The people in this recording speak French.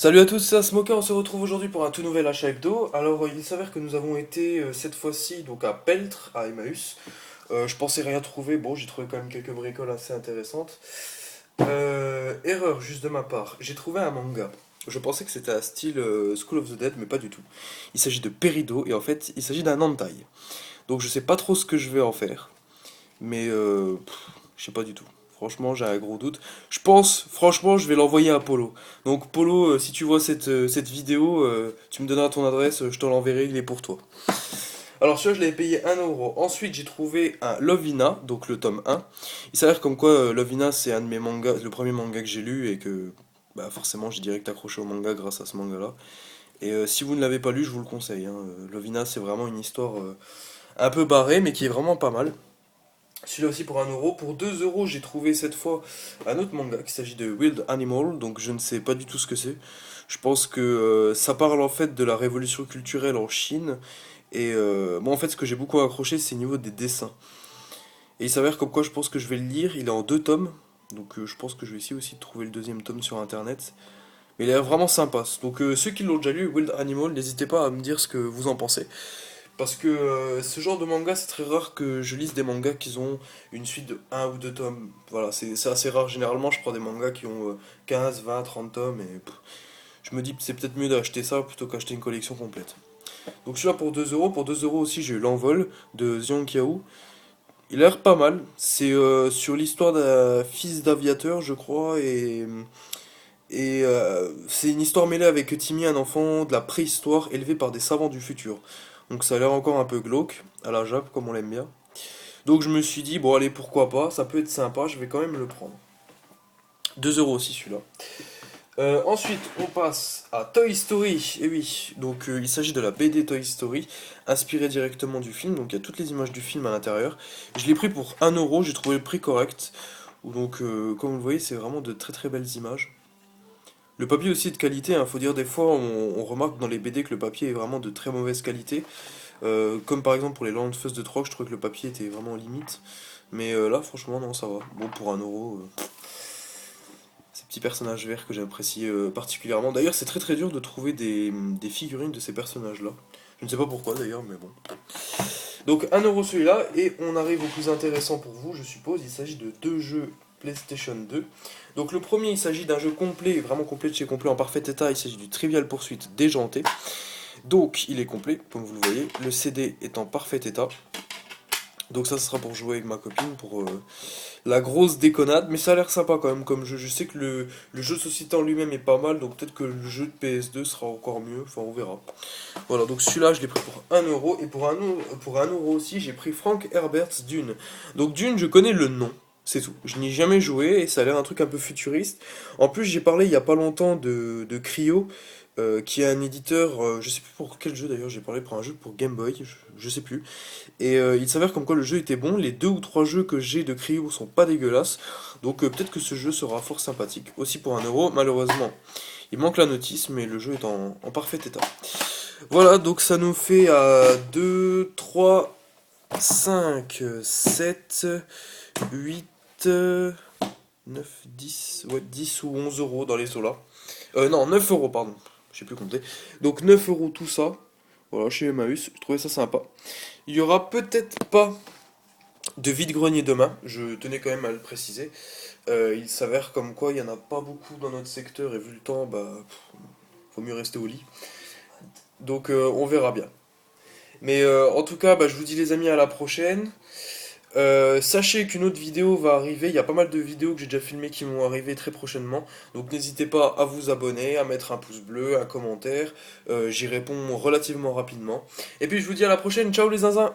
Salut à tous, c'est Asmoka, on se retrouve aujourd'hui pour un tout nouvel achat hebdo. Alors il s'avère que nous avons été cette fois-ci donc à Peltre, à Emmaüs. Je pensais rien trouver, bon j'ai trouvé quand même quelques bricoles assez intéressantes. Erreur juste de ma part, j'ai trouvé un manga. Je pensais que c'était un style School of the Dead, mais pas du tout. Il s'agit de Perido et en fait il s'agit d'un hentai. Donc je sais pas trop ce que je vais en faire, mais je sais pas du tout. Franchement, j'ai un gros doute. Je pense, franchement, je vais l'envoyer à Polo. Donc, Polo, si tu vois cette vidéo, tu me donneras ton adresse, je te l'enverrai, il est pour toi. Alors, celui-là, je l'avais payé 1 euro. Ensuite, j'ai trouvé un Lovina, donc le tome 1. Il s'avère comme quoi Lovina, c'est un de mes mangas, le premier manga que j'ai lu et que bah, forcément, j'ai direct accroché au manga grâce à ce manga-là. Et si vous ne l'avez pas lu, je vous le conseille, hein. Lovina, c'est vraiment une histoire un peu barrée, mais qui est vraiment pas mal. Celui-là aussi pour 1 euro. Pour 2 euros, j'ai trouvé cette fois un autre manga qui s'agit de Wild Animal, donc je ne sais pas du tout ce que c'est. Je pense que ça parle en fait de la révolution culturelle en Chine. Et moi en fait ce que j'ai beaucoup accroché c'est au niveau des dessins. Et il s'avère comme quoi je pense que je vais le lire, il est en 2 tomes. Donc je pense que je vais essayer aussi de trouver le deuxième tome sur internet. Mais il a l'air vraiment sympa. Donc ceux qui l'ont déjà lu, Wild Animal, n'hésitez pas à me dire ce que vous en pensez. Parce que ce genre de manga, c'est très rare que je lise des mangas qui ont une suite de 1 ou 2 tomes. Voilà, c'est assez rare. Généralement, je prends des mangas qui ont 15, 20, 30 tomes et je me dis que c'est peut-être mieux d'acheter ça plutôt qu'acheter une collection complète. Donc celui-là pour 2 euros. Pour 2 euros aussi, j'ai eu L'Envol de Xiang Qiao. Il a l'air pas mal. C'est sur l'histoire d'un fils d'aviateur, je crois, et c'est une histoire mêlée avec Timmy, un enfant de la préhistoire élevé par des savants du futur. Donc ça a l'air encore un peu glauque, à la Jap, comme on l'aime bien. Donc je me suis dit, bon allez, pourquoi pas, ça peut être sympa, je vais quand même le prendre. 2 euros aussi celui-là. Ensuite, on passe à Toy Story. Et oui, donc il s'agit de la BD Toy Story, inspirée directement du film. Donc il y a toutes les images du film à l'intérieur. Je l'ai pris pour 1 euro, j'ai trouvé le prix correct. Donc comme vous le voyez, c'est vraiment de très très belles images. Le papier aussi est de qualité, il faut dire des fois on remarque dans les BD que le papier est vraiment de très mauvaise qualité. Comme par exemple pour les Landfuss de Troc, je trouvais que le papier était vraiment limite. Mais là franchement non ça va. Bon pour 1 euro, ces petits personnages verts que j'apprécie particulièrement. D'ailleurs c'est très très dur de trouver des figurines de ces personnages là. Je ne sais pas pourquoi d'ailleurs mais bon. Donc 1 euro celui-là et on arrive au plus intéressant pour vous je suppose. Il s'agit de 2 jeux PlayStation 2. Donc le premier, il s'agit d'un jeu complet, vraiment complet de chez complet, en parfait état. Il s'agit du Trivial Pursuit déjanté. Donc il est complet, comme vous le voyez. Le CD est en parfait état. Donc ça, ce sera pour jouer avec ma copine, pour la grosse déconnade. Mais ça a l'air sympa quand même comme jeu. Je sais que le jeu de société en lui-même est pas mal. Donc peut-être que le jeu de PS2 sera encore mieux. Enfin, on verra. Voilà, donc celui-là, je l'ai pris pour 1 euro. Et pour 1 euro aussi, j'ai pris Frank Herbert's Dune. Donc Dune, je connais le nom. C'est tout. Je n'y ai jamais joué et ça a l'air un truc un peu futuriste. En plus, j'ai parlé il y a pas longtemps de Cryo, qui est un éditeur, je sais plus pour quel jeu d'ailleurs, j'ai parlé pour un jeu pour Game Boy, je sais plus. Et il s'avère comme quoi le jeu était bon. Les 2 ou 3 jeux que j'ai de Cryo sont pas dégueulasses. Donc peut-être que ce jeu sera fort sympathique. Aussi pour 1 euro, malheureusement. Il manque la notice, mais le jeu est en parfait état. Voilà, donc ça nous fait à 2, 3, 5, 7, 8, 9, 10, ouais, 10 ou 11 euros dans les eaux là. Non, 9 euros, pardon. Je sais plus compter. Donc 9 euros tout ça. Voilà, chez Emmaüs, je trouvais ça sympa. Il y aura peut-être pas de vide-grenier demain, je tenais quand même à le préciser. Il s'avère comme quoi il y en a pas beaucoup dans notre secteur et vu le temps, bah, faut mieux rester au lit. Donc on verra bien. Mais en tout cas, bah, je vous dis les amis à la prochaine. Sachez qu'une autre vidéo va arriver, il y a pas mal de vidéos que j'ai déjà filmées qui vont arriver très prochainement, donc n'hésitez pas à vous abonner, à mettre un pouce bleu, un commentaire, j'y réponds relativement rapidement. Et puis je vous dis à la prochaine, ciao les zinzins!